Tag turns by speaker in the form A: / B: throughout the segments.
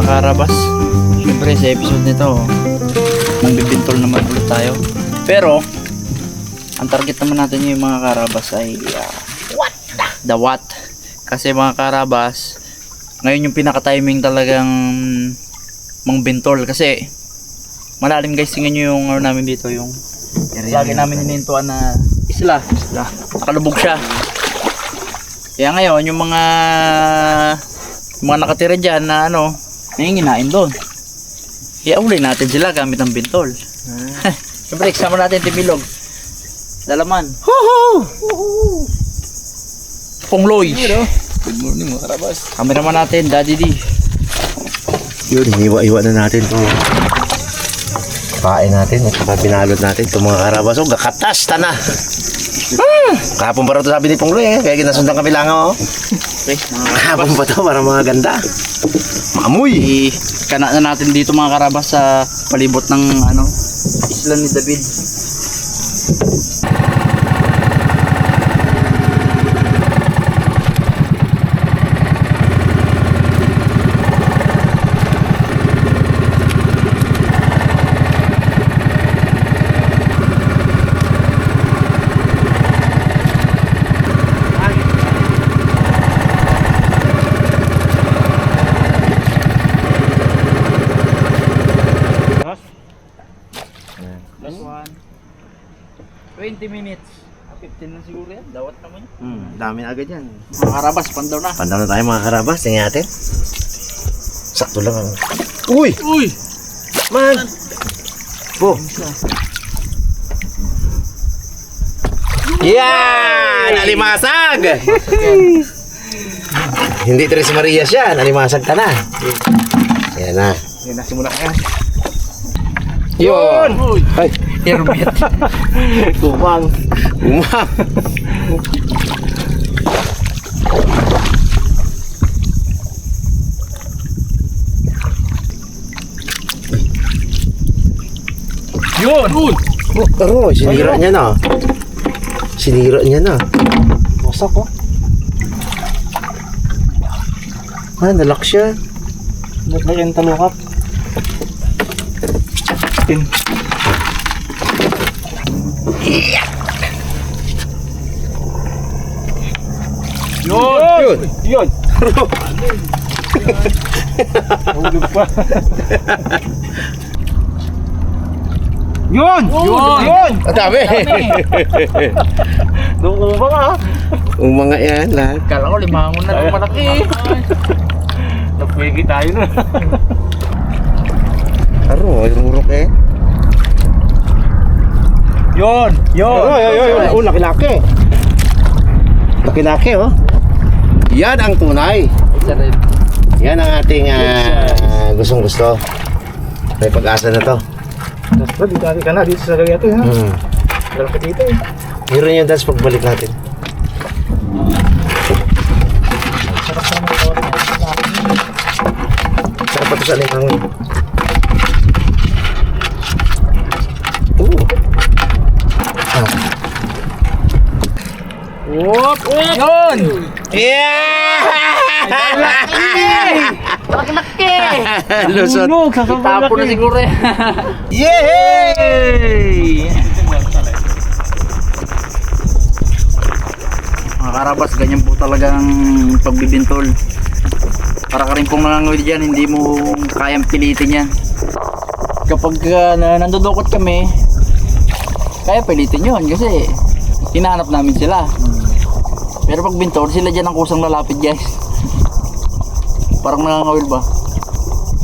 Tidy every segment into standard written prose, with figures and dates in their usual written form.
A: karabas. Siyempre sa episode nito, magbibintol naman ulit tayo. Pero, ang target naman natin yung mga karabas ay the what? Kasi mga karabas, ngayon yung pinaka-timing talagang mangbintol. Kasi, malalim guys, tingnan nyo yung ano namin dito, yung lagi namin hinintuan na isla. Nakalubog siya. Kaya ngayon, yung mga nakatira dyan na ano, nanginginain doon. Kaya uli natin sila gamit ng bintol. Siyempre, eksama natin timilog. Dalaman. Pongloy.
B: Good morning mga karabas.
A: Kameraman natin, Daddy D.
C: Yun, hiniwa-iwa na natin ito. Pain natin at saka binalot natin itong mga karabas. Oh, gakatas, tana. Kahapon pa rin ito sabi ni Pongloy kaya ginasundan kami lang
A: Okay,
C: kahapon pa ito para mga ganda. Maamoy.
A: Kana na natin dito mga karabas sa palibot ng ano, isla ni David. Last one. 20 minutes. 15 na siguro yan. Dawat naman yun.
C: Dami na agad yan.
A: Mga karabas, pandaw na.
C: Pandaw na tayo mga karabas. Tingnan natin. Sakto lang ang... Uy!
A: Uy!
C: Man! Po! Yan! Alimasag! Hindi Tres Marias yan. Alimasag ka na. Yan na.
B: Yan, nasimula ka yan.
C: Yun! Ay!
A: Hermit.
C: Kumang! Kumang!
A: Yun!
C: Oh, sinira niya na. Sinira niya na.
B: Wasak ko.
C: Nalak siya.
B: Ba't na yan talukap?
A: Yun!
B: Yun! Hulog pa. Yun! Yun!
C: Ang dami!
B: Doon ko ba ka?
C: Mga yan lahat.
A: Kala ko limangon na ng malaki.
B: Napwigi tayo na.
C: Aro, rurok eh.
A: Yun! Yun!
C: Yun! Oh, laki-laki. Laki-laki oh. Yan ang tunay.
A: Isa rin.
C: Yan ang ating gustong-gusto. May pag-asa na to.
B: Tapos di dami ka na dito sa lagay ito ha. Lalaki dito eh.
C: Meron yung dance pagbalik natin. Sarap pa ito sa aling hangin.
A: Whoop! Yun!
C: Yeah!
A: Laki-laki!
C: Lusot.
A: Tapo na siguro eh.
C: Yay!
A: Mga karabas, ganyan po talagang pagbibintol. Para ka rin pong nangangoy dyan, hindi mo kayang pilitin yan. Kapag nandudukot kami, kaya pilitin yun kasi hinahanap namin sila. Pero pag bintor, sila dyan ang kusang lalapit guys. Parang nangangawil ba?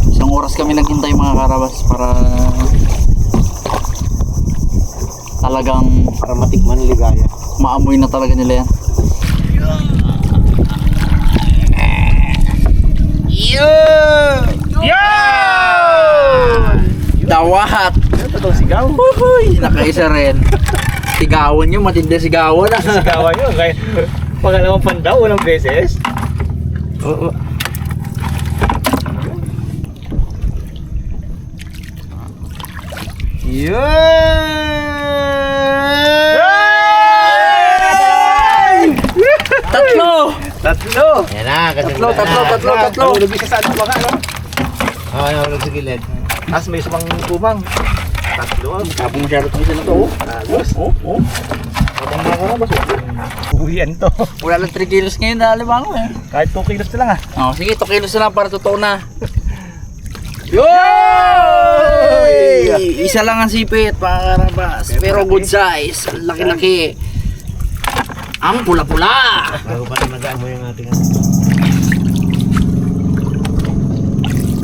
A: Isang oras kami naghintay mga karabas para talagang
C: Para matikman ligaya.
A: maamoy na talaga nila yan. Dawat!
B: Ito itong sigaw.
A: Uy! Nakaisa rin. Sigawan nyo, matindi sigawan ah.
B: Sigawan yun. Kaya pangalawang pandaw, unang beses.
A: Tatlo!
B: Tatlo!
C: Yan na, kasi
A: Tatlo!
B: Nahulog isa sa ano baka, no?
C: Nakakahulog sa gilid.
B: Tapos may isang kumang. Tatlo.
A: Tapong masyado itong isa na to.
B: Ayos. Habang mga karabas. Uwian to.
A: Wala lang 3 kilos ngayon na limango eh.
B: Kahit 2 kilos na lang ah.
A: Oh, sige, 2 kilos na lang para totoo na. Yoy! Isa lang ang sipit, mga karabas. Pero good size. Ang laki-laki. Ang pula-pula.
C: Bago pa nagaan mo yung ating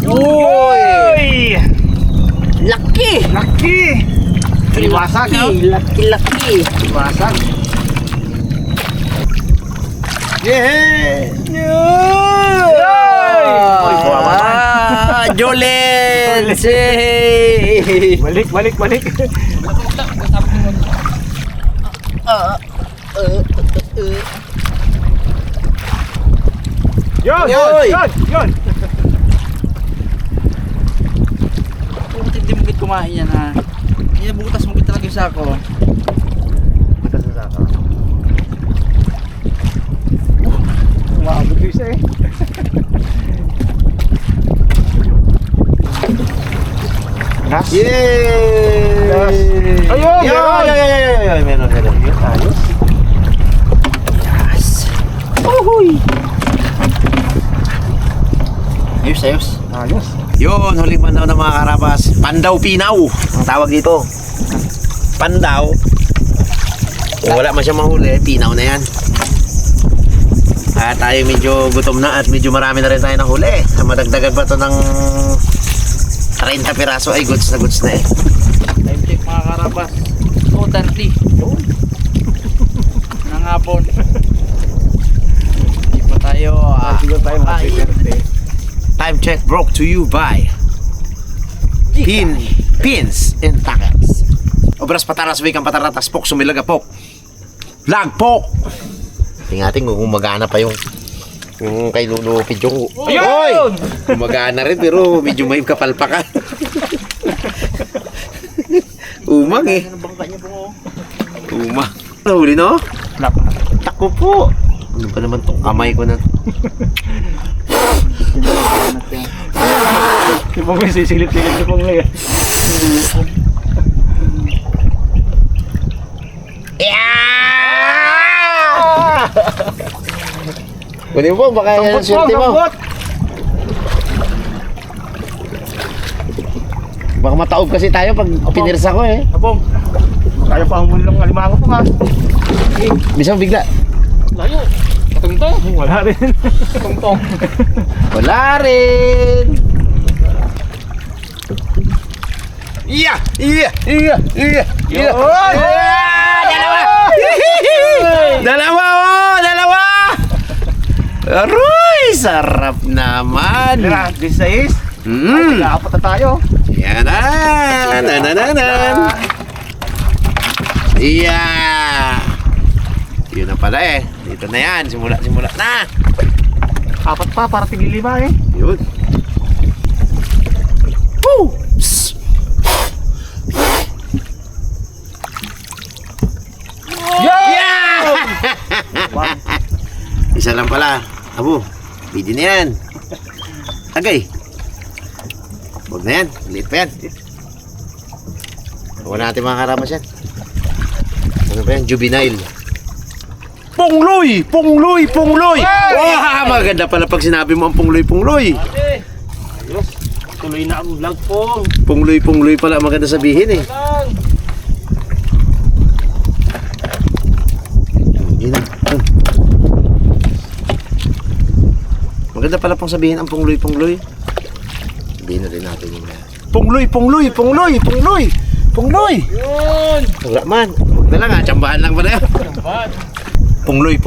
A: Uy! Laki!
B: Laki! Liwasag ah.
A: Laki-laki. Liwasag.
C: Yeah!
B: Uy, kawawa
A: Jolens! Hey!
B: Balik. Yun!
A: Butit di mo git kumain yan ha. Yan butas mo git talaga yung sako.
C: Butas sa saka.
B: Umabot yung isa eh. Nas?
C: Yes!
B: Ayun!
C: Meron. Yun, ayos.
A: Yes! Uhuy! Ayos.
B: Ayos.
C: Yun, huling pandaw ng mga karabas. Pandaw Pinaw ang tawag dito. Pandaw. Kung wala man siya mahuli, Pinaw na yan. At tayo medyo gutom na at medyo marami na rin tayo nahuli. Madagdagan pa to ng 30 piraso ay goods na eh.
A: Time check mga karabas. 2:30. Nang hapon. Hindi pa tayo
B: Siguro tayo mga
A: kakain.
B: 3:30.
C: Time check brought to you by Pins and Tackles. Obras pataras wikang pataratas pok sumilagapok. Lagpok. Tingnan kung gumagana pa yung kay Lolo Pidjong.
B: Ayun!
C: Gumagana rin pero medyo may kapalpakan. Umang eh.
A: Ano bangka niya po?
C: Umang. Nahuli no? Tako po. Ano ba naman tong kamay ko na?
B: Di ba may sisilip-silip na pong laya?
C: Kunin mo, baka yan ang swerte mo. Baka mataob kasi tayo pag pinirsa ko eh.
B: Apong, kaya pa humuli ng alimango po nga.
C: Bisa bigla.
B: Layo. Katungtong. Wala rin. Katungtong.
C: Wala rin. Iya. Dalawa. Aroy, sarap naman.
B: Tira, 16.
C: Mm.
B: Nakapat na tayo.
C: Yan na. Iya. Yun na pala eh. Dito na yan. Simula na.
B: Apat pa, para tigil 5 eh.
C: Yun. Woo! Psst. Yeah! Isa lang pala. Abo, pwede na yan. Agay. Huwag na yan. Liit pa yan. Huwag natin mga karamas yan. Ano ba yan? Juvenile. Pungloy! Wow! Maganda pala pag sinabi mo ang pungloy.
B: Ayos. Tuloy na ang vlog po.
C: Pungloy pala maganda sabihin eh. Yun na. Maganda pala pong sabihin ang pungloy. Sabihin na rin natin yung pungloy.
B: Yun!
C: Wala man. Huwag na lang ha. Tsambahan lang pala yan.
B: Tambat.
C: Pungloy.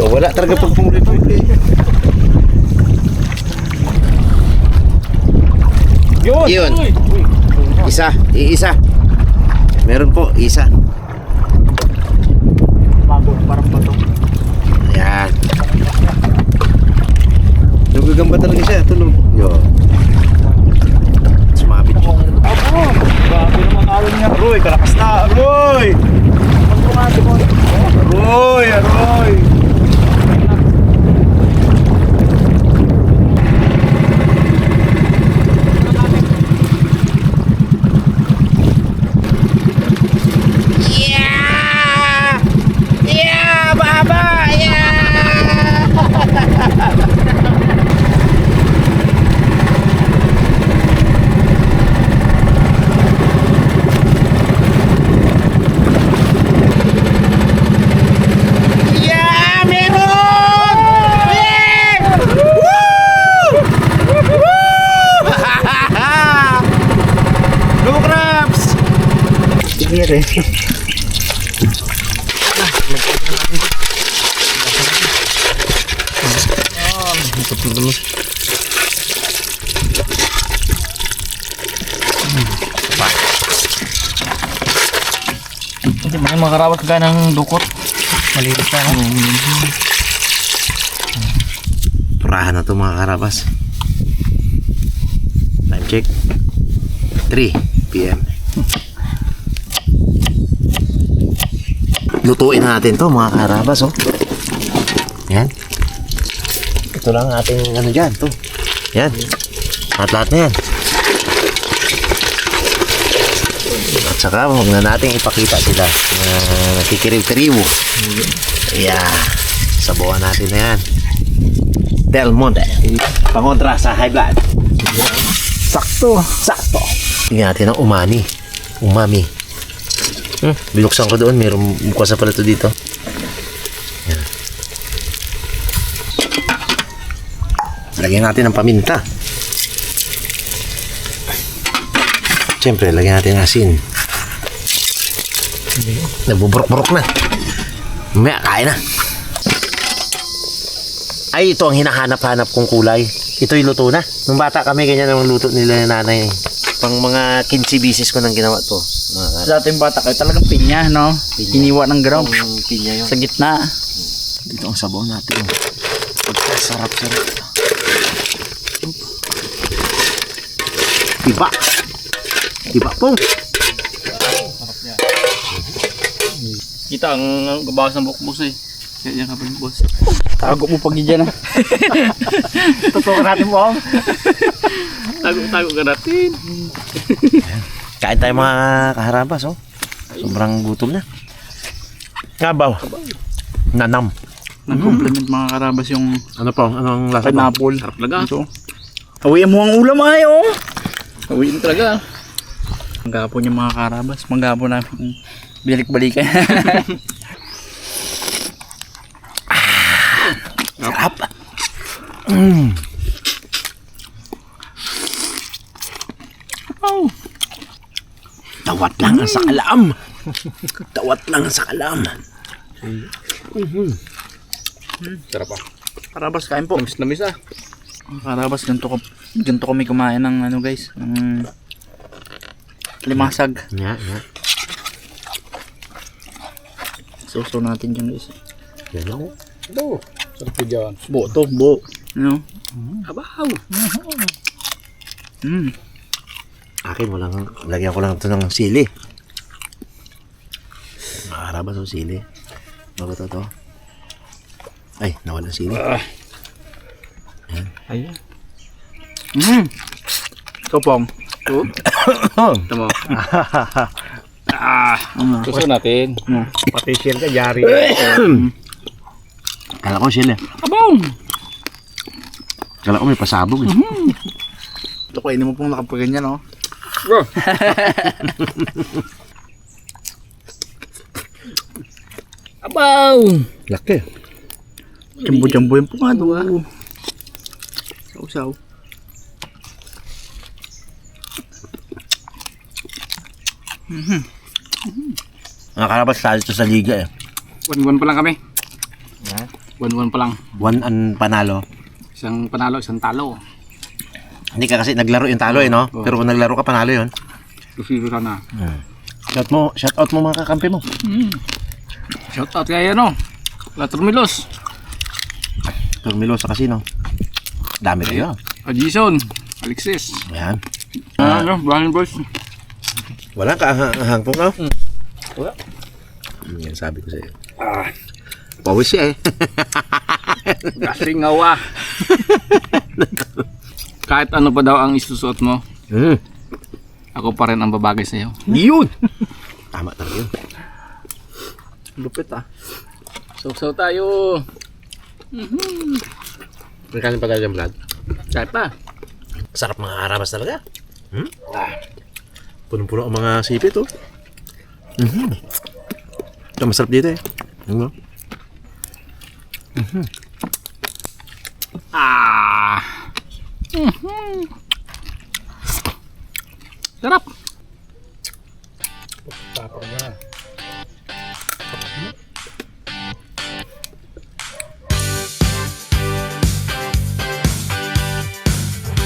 C: O wala talaga pag pungloy. Yun.
B: Uy.
C: Iisa. Meron po, isa.
B: Bago, parang bato.
C: Ayan. Nagagamba talaga siya. Tulog. Yun. Sumabit.
B: Apo! Bago naman alon niya. Aroy, kalakas na. Aroy! Aroy! Ingat eh.
A: Hindi, may mga karawas ka ng dukot. Malinis ka, no?
C: Purahan na to mga karabas. Time check. 3 PM. Lutuin natin to mga karabas, oh. Yan. Ito lang ating ano dyan, to. Yan. Lahat na yan. At saka huwag na natin ipakita sila na nakikiriw-kiriw. Yeah. Sabawan natin na yan. Del Monte. Pangontra sa high blood.
B: Sakto.
C: Sakto. Tingnan natin ang umami. Umami. Binuksan ko doon. Mayroong bukas na pala ito dito. Yan. Lagyan natin ng paminta. Siyempre, lagyan natin ng asin. Nabuburok-burok na. Mamaya, kain na. Ay, ito ang hinahanap-hanap kong kulay. Ito'y luto na. Nung bata kami, ganyan ang luto nila ng nanay. Pang mga 15 bisis ko nang ginawa to.
A: Sa ating bata kayo, talagang pinya, no? Iniwa ng gano'n.
C: Ang pinya yun.
A: Sa gitna.
C: Dito ang sabaw natin. Pagkasarap-sarap. Iba. Iba po.
A: Kita ang gabawas ng bukbus eh. Kaya yan kapag boss. Tago mo pag dyan, ha?
B: Tutukan natin mo ako.
A: Tago ka natin.
C: Kain tayo mga kaharabas, oh. Sobrang gutom na. Ngabaw. Nanam.
A: Nag-compliment mga karabas yung
C: Ano po? Anong lasa po?
A: pineapple.
B: Sarap talaga.
A: Ito. Hawiin mo ang ulam ay, oh. Hawiin talaga. Manggapon yung mga karabas. Manggapon namin balik-balikan.
C: Sarap.
A: Oh.
C: Tawat lang ang sakalam. Tawat lang ang sakalam.
B: Sarap ah.
A: Karabas, kain po.
B: Namis ah.
A: Karabas, ganito kami kumain ng ano guys. Ng limasag.
C: Nga, nga.
A: Suso natin dyan guys.
C: Yan ako.
B: Ito. Sarap ko dyan.
A: Buo to, buo. Ano?
B: Abaw.
C: Akin, walang, lagyan ko lang ito ng sili. Makarabas o sili. Bago to. Ay, nawala ng sili.
B: Ayun.
A: Ikaw pong.
B: Ito mo. Gusto natin. Pati shell ka, yari.
C: Kala ko sili.
A: Abong!
C: Kala ko may pasabog.
A: Ito ko, mo pong nakapaganyan, oh.
B: Abaw!
C: Laki.
A: Jambo-jambo yung pungado, ah. Sausaw.
C: Nakarabas tayo ito sa liga eh.
B: 1-1 pa lang kami. 1-1 pa lang.
C: One an panalo.
B: Isang panalo, isang talo.
C: Hindi ka kasi naglaro yung talo eh, no? Pero kung naglaro ka, panalo yun.
B: Lusiro sana.
C: Shout out mo mga kakampi mo.
B: Shout out kaya no. Latromilos.
C: Turmilo sa casino. Dami kayo.
B: Adison. Alexis.
C: Ayan.
B: Ano, Brian Boys.
C: Wala ka hang po ka?
B: Wala.
C: Yan sabi ko sa'yo. Pawis siya eh.
B: Gasingawa. Kahit ano pa daw ang isusuot mo, ako pa rin ang babagay sa'yo.
C: Yun! Tama talaga yun.
A: Lupit, ah.
B: Sausaw tayo.
C: Magkano pa tayo dyan, Brad?
B: Kahit pa.
C: Sarap mga karabas talaga. Punong-puno ang mga sipit, oh. Ito, masarap dito eh. Ano?
B: Sarap.